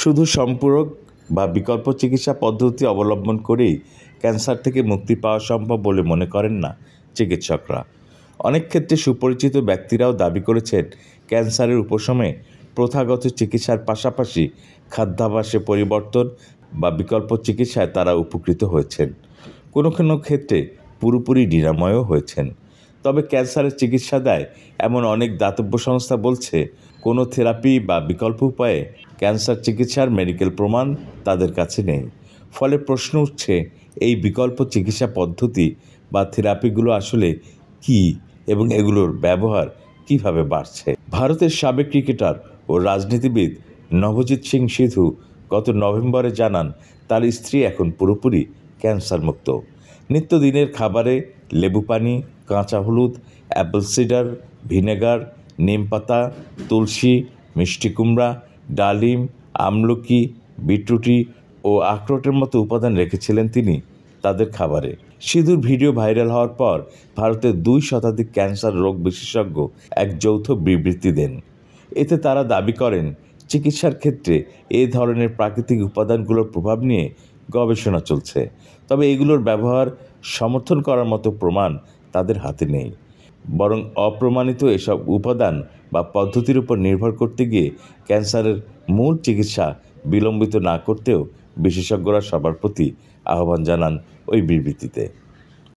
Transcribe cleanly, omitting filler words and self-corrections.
শুধু সম্পূরক বা বিকল্প চিকিৎসা পদ্ধতি অবলম্বন করেই ক্যান্সার থেকে মুক্তি পাওয়া সম্ভব বলে মনে করেন না চিকিৎসকরা। অনেক ক্ষেত্রে সুপরিচিত ব্যক্তিরাও দাবি করেছেন ক্যান্সারের উপশমে প্রথাগত চিকিৎসার পাশাপাশি খাদ্যাভ্যাসে পরিবর্তন বা বিকল্প চিকিৎসায় তারা উপকৃত হয়েছেন। কোনো কোনো ক্ষেত্রে পুরোপুরি নিরাময়ও হয়েছেন। তবে ক্যান্সারের চিকিৎসা দেয় এমন অনেক দাতব্য সংস্থা বলছে কোনো থেরাপি বা বিকল্প উপায়ে ক্যান্সার চিকিৎসার মেডিকেল প্রমাণ তাদের কাছে নেই। ফলে প্রশ্ন উঠছে, এই বিকল্প চিকিৎসা পদ্ধতি বা থেরাপিগুলো আসলে কি এবং এগুলোর ব্যবহার কিভাবে বাড়ছে। ভারতের সাবেক ক্রিকেটার ও রাজনীতিবিদ নভজ্যোৎ সিং সিধু গত নভেম্বরে জানান তার স্ত্রী এখন পুরোপুরি ক্যান্সার মুক্ত। নিত্যদিনের খাবারে লেবু পানি, কাঁচা হলুদ, অ্যাপেল সিডার ভিনেগার, নিম পাতা, তুলসী, মিষ্টি কুমড়া, ডালিম, আমলকি, বিটরুটি ও আখরোটের মতো উপাদান রেখেছিলেন তিনি তাদের খাবারে। সিধুর ভিডিও ভাইরাল হওয়ার পর ভারতের 2 শতাধিক ক্যান্সার রোগ বিশেষজ্ঞ এক যৌথ বিবৃতি দেন। এতে তারা দাবি করেন চিকিৎসার ক্ষেত্রে এই ধরনের প্রাকৃতিক উপাদানগুলোর প্রভাব নিয়ে গবেষণা চলছে, তবে এগুলোর ব্যবহার সমর্থন করার মতো প্রমাণ তাদের হাতে নেই। বরং অপ্রমাণিত এসব উপাদান বা পদ্ধতির উপর নির্ভর করতে গিয়ে ক্যান্সারের মূল চিকিৎসা বিলম্বিত না করতেও বিশেষজ্ঞরা সবার প্রতি আহ্বান জানান ওই বিবৃতিতে।